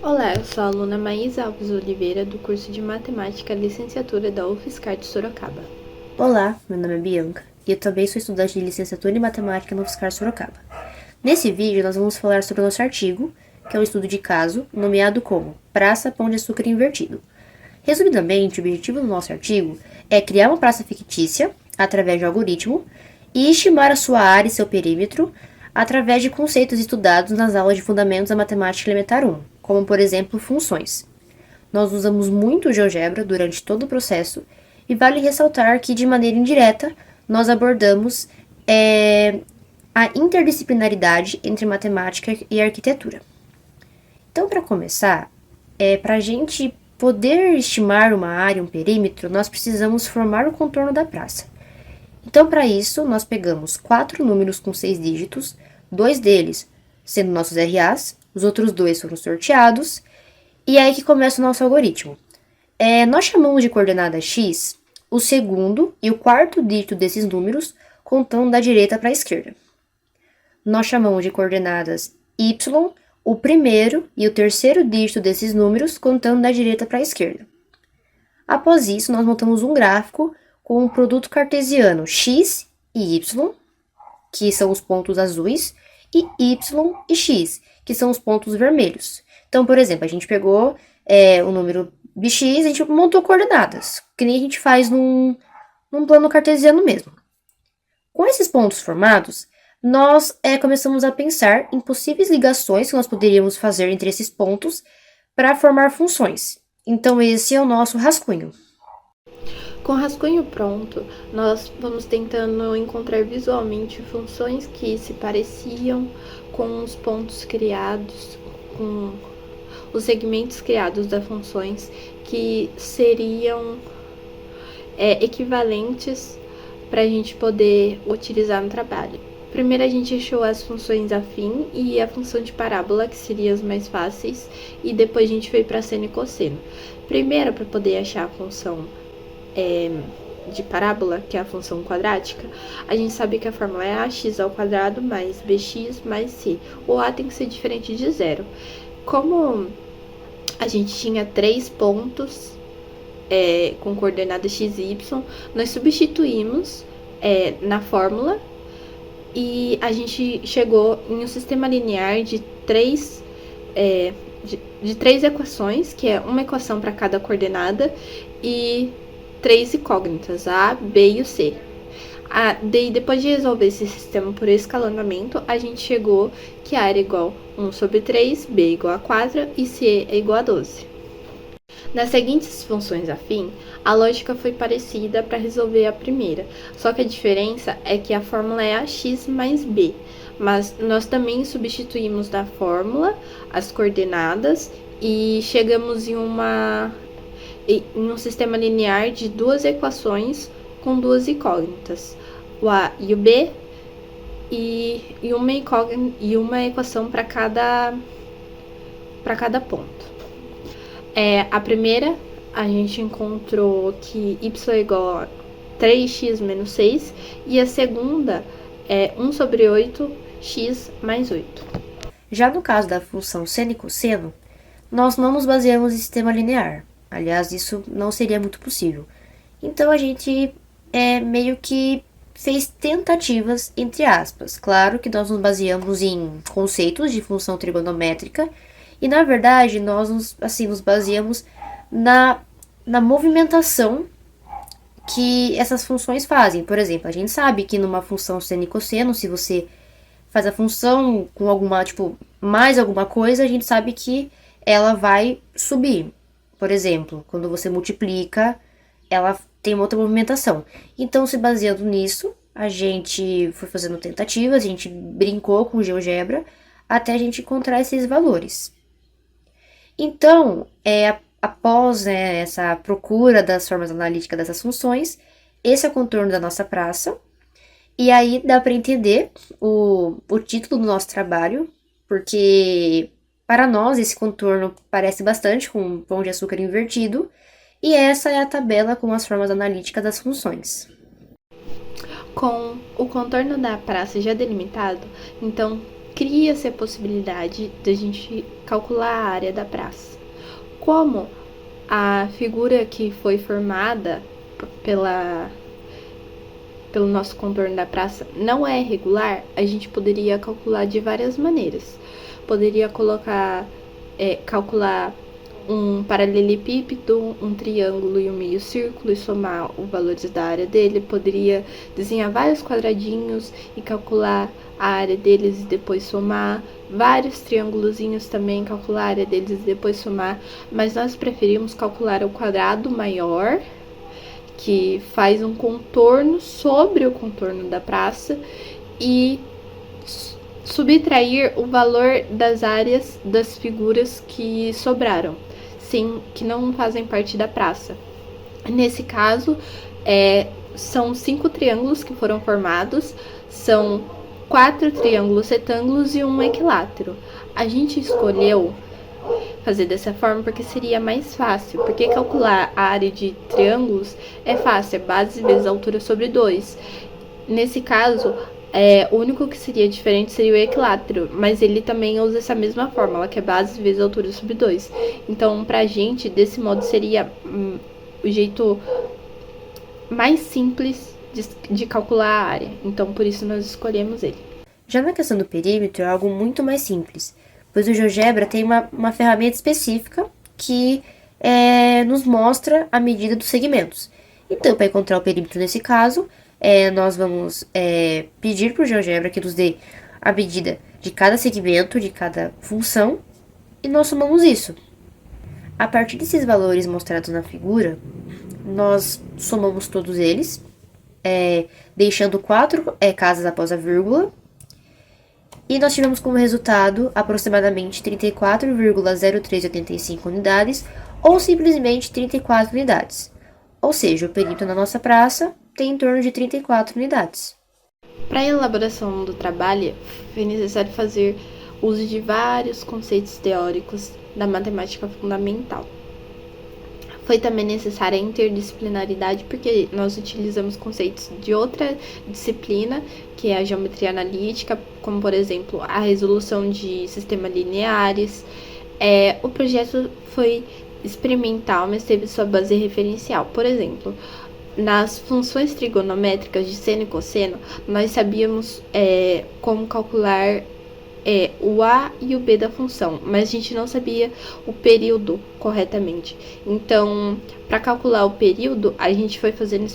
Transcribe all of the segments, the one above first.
Olá, eu sou a aluna Maísa Alves Oliveira, do curso de Matemática, licenciatura da UFSCar de Sorocaba. Olá, meu nome é Bianca e eu também sou estudante de licenciatura em matemática no UFSCar Sorocaba. Nesse vídeo, nós vamos falar sobre o nosso artigo, que é um estudo de caso, nomeado como Praça Pão de Açúcar Invertido. Resumidamente, o objetivo do nosso artigo é criar uma praça fictícia através de um algoritmo e estimar a sua área e seu perímetro através de conceitos estudados nas aulas de Fundamentos da Matemática Elementar 1, como, por exemplo, funções. Nós usamos muito o GeoGebra durante todo o processo e vale ressaltar que, de maneira indireta, nós abordamos a interdisciplinaridade entre matemática e arquitetura. Então, para começar, para a gente poder estimar uma área, um perímetro, nós precisamos formar o contorno da praça. Então, para isso, nós pegamos 4 números com 6 dígitos, 2 deles sendo nossos RAs, os outros 2 foram sorteados, e é aí que começa o nosso algoritmo. Nós chamamos de coordenada x o segundo e o quarto dígito desses números, contando da direita para a esquerda. Nós chamamos de coordenadas y o primeiro e o terceiro dígito desses números, contando da direita para a esquerda. Após isso, nós montamos um gráfico com o produto cartesiano x e y, que são os pontos azuis, e y e x, que são os pontos vermelhos. Então, por exemplo, a gente pegou o número bx, a gente montou coordenadas, que nem a gente faz num plano cartesiano mesmo. Com esses pontos formados, nós começamos a pensar em possíveis ligações que nós poderíamos fazer entre esses pontos para formar funções. Então, esse é o nosso rascunho. Com o rascunho pronto, nós vamos tentando encontrar visualmente funções que se pareciam com os pontos criados, com os segmentos criados das funções que seriam equivalentes para a gente poder utilizar no trabalho. Primeiro a gente achou as funções afim e a função de parábola, que seriam as mais fáceis, e depois a gente foi para seno e cosseno. Primeiro, para poder achar a função de parábola, que é a função quadrática, a gente sabe que a fórmula é ax ao quadrado mais bx mais c. O a tem que ser diferente de zero. Como a gente tinha 3 pontos com coordenada x e y, nós substituímos na fórmula e a gente chegou em um sistema linear de três equações, que é uma equação para cada coordenada e 3 incógnitas, a, b e o c. Depois de resolver esse sistema por escalonamento, a gente chegou que a era é igual a 1 sobre 3, b é igual a 4 e c é igual a 12. Nas seguintes funções afim, a lógica foi parecida para resolver a primeira, só que a diferença é que a fórmula é ax mais b, mas nós também substituímos da fórmula as coordenadas e chegamos em um sistema linear de 2 equações com 2 incógnitas, o a e o b, e uma equação para cada ponto. A primeira, a gente encontrou que y é igual a 3x menos 6, e a segunda é 1 sobre 8x mais 8. Já no caso da função seno e cosseno, nós não nos baseamos em sistema linear. Aliás, isso não seria muito possível. Então, a gente meio que fez tentativas, entre aspas. Claro que nós nos baseamos em conceitos de função trigonométrica e, na verdade, nós nos baseamos na movimentação que essas funções fazem. Por exemplo, a gente sabe que numa função seno e cosseno, se você faz a função com alguma, mais alguma coisa, a gente sabe que ela vai subir. Por exemplo, quando você multiplica, ela tem uma outra movimentação. Então, se baseando nisso, a gente foi fazendo tentativas, a gente brincou com o GeoGebra até a gente encontrar esses valores. Então, após essa procura das formas analíticas dessas funções, esse é o contorno da nossa praça. E aí dá para entender o título do nosso trabalho, porque para nós esse contorno parece bastante com um pão de açúcar invertido, e essa é a tabela com as formas analíticas das funções. Com o contorno da praça já delimitado, então cria-se a possibilidade de a gente calcular a área da praça. Como a figura que foi formada pelo nosso contorno da praça não é regular, a gente poderia calcular de várias maneiras. Poderia calcular um paralelepípedo, um triângulo e um meio círculo e somar os valores da área dele. Poderia desenhar vários quadradinhos e calcular a área deles e depois somar. Vários triângulozinhos também, calcular a área deles e depois somar. Mas nós preferimos calcular o quadrado maior, que faz um contorno sobre o contorno da praça, e subtrair o valor das áreas das figuras que sobraram, sim, que não fazem parte da praça. Nesse caso, são 5 triângulos que foram formados, são 4 triângulos retângulos e um equilátero. A gente escolheu fazer dessa forma porque seria mais fácil, porque calcular a área de triângulos é fácil, é base vezes altura sobre 2. Nesse caso, o único que seria diferente seria o equilátero, mas ele também usa essa mesma fórmula, que é base vezes altura sobre 2. Então, pra gente, desse modo, seria o jeito mais simples de calcular a área. Então, por isso, nós escolhemos ele. Já na questão do perímetro, é algo muito mais simples, pois o GeoGebra tem uma ferramenta específica que nos mostra a medida dos segmentos. Então, para encontrar o perímetro nesse caso, nós vamos pedir para o GeoGebra que nos dê a medida de cada segmento, de cada função, e nós somamos isso. A partir desses valores mostrados na figura, nós somamos todos eles, deixando 4 casas após a vírgula, e nós tivemos como resultado aproximadamente 34,0385 unidades, ou simplesmente 34 unidades. Ou seja, o perímetro na nossa praça tem em torno de 34 unidades. Para a elaboração do trabalho, foi necessário fazer uso de vários conceitos teóricos da matemática fundamental. Foi também necessária a interdisciplinaridade, porque nós utilizamos conceitos de outra disciplina, que é a geometria analítica, como, por exemplo, a resolução de sistemas lineares. O projeto foi experimental, mas teve sua base referencial. Por exemplo, nas funções trigonométricas de seno e cosseno, nós sabíamos como calcular o A e o B da função, mas a gente não sabia o período corretamente. Então, para calcular o período, a gente foi fazendo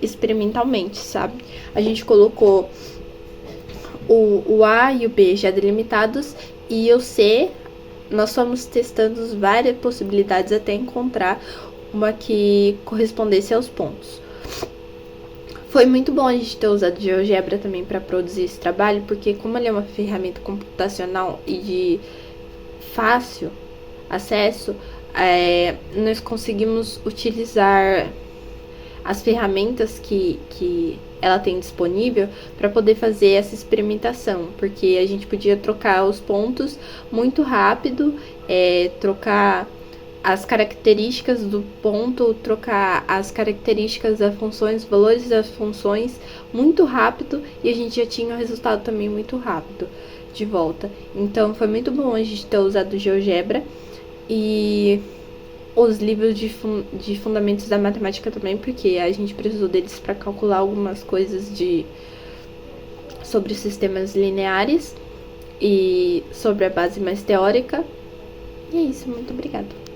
experimentalmente, sabe? A gente colocou o A e o B já delimitados, e o C, nós fomos testando várias possibilidades até encontrar uma que correspondesse aos pontos. Foi muito bom a gente ter usado GeoGebra também para produzir esse trabalho, porque como ele é uma ferramenta computacional e de fácil acesso, nós conseguimos utilizar as ferramentas que ela tem disponível para poder fazer essa experimentação, porque a gente podia trocar os pontos muito rápido, trocar as características do ponto, trocar as características das funções, os valores das funções muito rápido, e a gente já tinha o resultado também muito rápido de volta. Então foi muito bom a gente ter usado o GeoGebra e os livros de fundamentos da matemática também, porque a gente precisou deles para calcular algumas coisas sobre sistemas lineares e sobre a base mais teórica. E é isso, muito obrigada.